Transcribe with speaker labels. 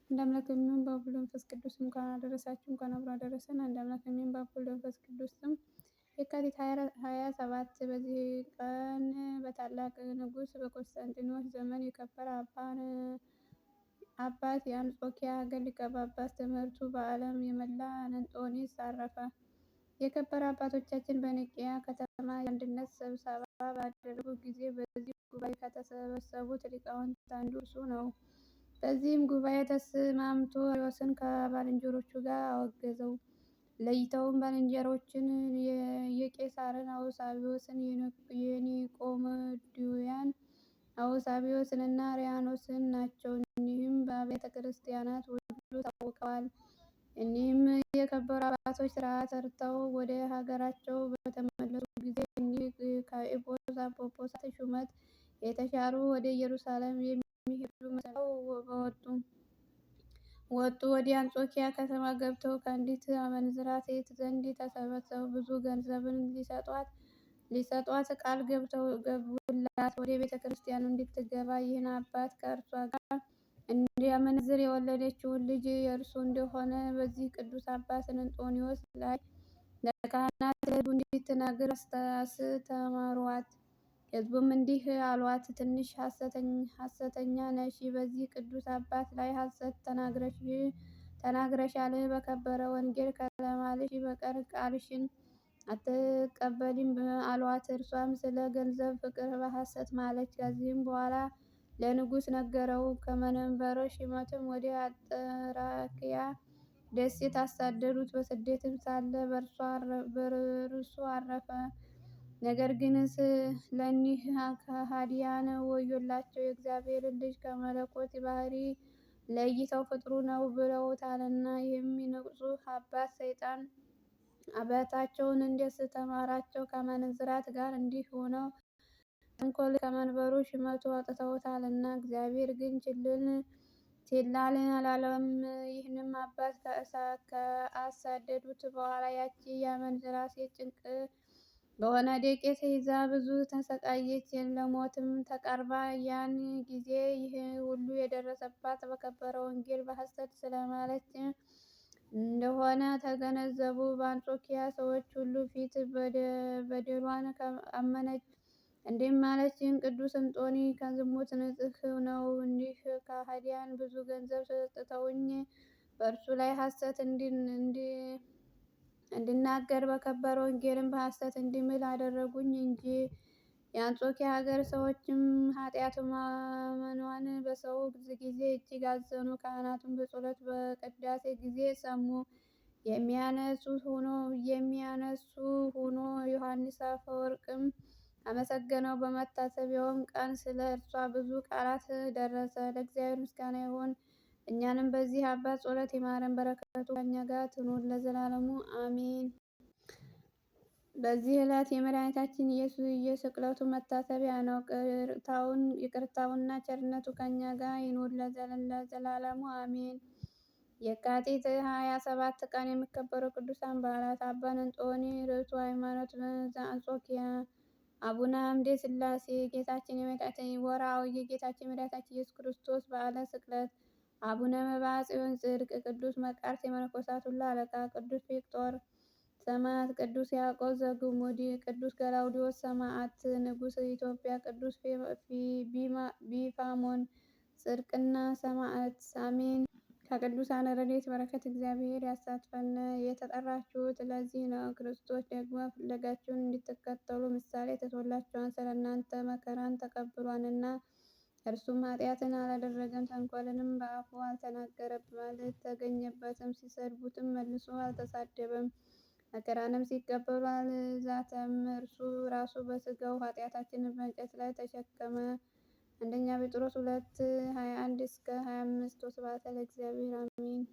Speaker 1: አንድ አምላክ በሚሆን በአብ ወልድ በመንፈስ ቅዱስ እንኳን አደረሳችሁ፣ እንኳን አብሮ አደረሰን። አንድ አምላክ በሚሆን በአብ ወልድ በመንፈስ ቅዱስ ስም የካቲት 27 በዚህ ቀን በታላቅ ንጉሥ በቆስጠንጢኖስ ዘመን የከበረ አባት የአንጾኪያ ሀገር ሊቀ ጳጳስ ትምህርቱ በዓለም የመላ አንጦኒስ አረፈ። የከበረ አባቶቻችን በኒቅያ ከተማ የአንድነት ስብሰባ ባደረጉ ጊዜ በዚህ ጉባኤ ከተሰበሰቡት ሊቃውንት አንዱ እርሱ ነው። በዚህም ጉባኤ ተስማምቶ አርዮስን ከባልንጀሮቹ ጋር አወገዘው። ለይተውም ባልንጀሮችን የቄሳርን አውሳቢዎስን፣ የኒቆመዲያን አውሳቢዎስን እና አርያኖስን ናቸው። እኒህም በአብያተ ክርስቲያናት ሁሉ ታውቀዋል። እኒህም የከበሩ አባቶች ሥርዓት ሰርተው ወደ ሀገራቸው በተመለሱ ጊዜ እኒህ ከኤጲስቆጶሳት ሹመት የተሻሩ ወደ ኢየሩሳሌም የሚሄዱ መስለው ወጡ። ወደ አንጾኪያ ከተማ ገብተው ከአንዲት አመንዝራ ሴት ዘንድ ተሰበሰቡ። ብዙ ገንዘብን ሊሰጧት ቃል ገቡላት። ወደ ቤተ ክርስቲያኑ እንድትገባ ይህን አባት ከእርሷ ጋር እንዲያመነዝር የወለደችውን ልጅ የእርሱ እንደሆነ በዚህ ቅዱስ አባት እንጦንዮስ ላይ ለካህናት ለሕዝቡ እንድትነግር አስተማሯት። ሕዝቡም እንዲህ አሏት፣ ትንሽ ሐሰተኛ ነሽ። በዚህ ቅዱስ አባት ላይ ሐሰት ተናግረሻል። በከበረ ወንጌል ካለማልሽ በቀር ቃልሽን አትቀበሊም አሏት። እርሷም ስለ ገንዘብ ፍቅር በሐሰት ማለች። ከዚህም በኋላ ለንጉሥ ነገረው። ከመንበረ ሹመትም ወደ አንጥራክያ ደሴት አሳደዱት። በስደትም ሳለ በእርሱ አረፈ። ነገር ግን ለእኒህ ከሃዲያን ወዮላቸው፣ የእግዚአብሔርን ልጅ ከመለኮት ባሕርይ ለይተው ፍጡር ነው ብለውታልና። ይህም ንጹሕ አባት ሰይጣን አባታቸውን እንዲያስተምራቸው ከአመንዝራት ጋር እንዲህ ሆነው ተንኮል ከመንበሩ ሹመቱ አውጥተውታልና። እግዚአብሔር ግን ችላ አላለም። ይህንም አባት ከአሳደዱት በኋላ ያቺ የአመንዝራ ሴት ጭንቅ በሆነ ደዌ ተይዛ ብዙ ተሰቃየች፣ ለሞትም ተቃርባ። ያን ጊዜ ይህ ሁሉ የደረሰባት በከበረ ወንጌል በሐሰት ስለማለች እንደሆነ ተገነዘቡ። በአንጾኪያ ሰዎች ሁሉ ፊት በደሏን አመነች። እንዲህም አለች፣ ይህን ቅዱስ እንጦኒ ከዝሙት ንጹሕ ነው። እኒህ ከሃዲያን ብዙ ገንዘብ ሰጥተውኝ በእርሱ ላይ ሐሰት እንድናገር በከበረ ወንጌልም በሐሰት እንድምል አደረጉኝ እንጂ። የአንጾኪያ ሀገር ሰዎችም ኃጢአቱ ማመኗን በሰሙ ጊዜ እጅግ አዘኑ። ካህናቱም በጸሎት በቅዳሴ ጊዜ ሰሙ። የሚያነሱ ሆኖ ዮሐንስ አፈወርቅም አመሰገነው። በመታሰቢያውም ቀን ስለ እርሷ ብዙ ቃላት ደረሰ። ለእግዚአብሔር ምስጋና ይሁን፣ እኛንም በዚህ አባት ጸሎት ይማረን፣ በረከቱ ከእኛ ጋር ትኑር ለዘላለሙ አሜን። በዚህ ዕለት የመድኃኒታችን የስቅለቱ መታሰቢያ ነው። ይቅርታውና ቸርነቱ ከእኛ ጋር ይኑር ለዘላለሙ አሜን። የካቲት 27 ቀን የሚከበሩ ቅዱሳን በዓላት፦ አባ እንጦኒ ርቱዕ ሃይማኖት ዘአንጾኪያ፣ አቡነ አምደ ሥላሴ። ወርኃዊ የጌታችን የመድኃኒታችን ኢየሱስ ክርስቶስ በዓለ ስቅለት። አቡነ መብዓ ጽዮን ጽድቅ፣ ቅዱስ መቃርስ የመነኮሳት ሁሉ አለቃ፣ ቅዱስ ቪክጦር ሰማዕት፣ ቅዱስ ያዕቆብ ዘግሙድ፣ ቅዱስ ገላውዴዎስ ሰማዕት፣ ንጉሠ ኢትዮጵያ፣ ቅዱስ ቢፋሞን ጽድቅና ሰማዕት። አሜን። ከቅዱሳን ረድኤት በረከት እግዚአብሔር ያሳትፈን። የተጠራችሁት ለዚህ ነው። ክርስቶስ ደግሞ ፈለጋችሁን እንድትከተሉ ምሳሌ ትቶላችኋል። ስለ እናንተ መከራን ተቀብሏልና። እርሱም ኃጢአትን አላደረገም፣ ተንኮልንም በአፉ አልተናገረም፣ አልተገኘበትም። ሲሰድቡትም መልሶ አልተሳደበም፣ መከራንም ሲቀበሉ አልዛተም። እርሱ ራሱ በሥጋው ኃጢአታችንን በእንጨት ላይ ተሸከመ። አንደኛ ጴጥሮስ 2:21-25 ወስብሐት ለእግዚአብሔር አሜን።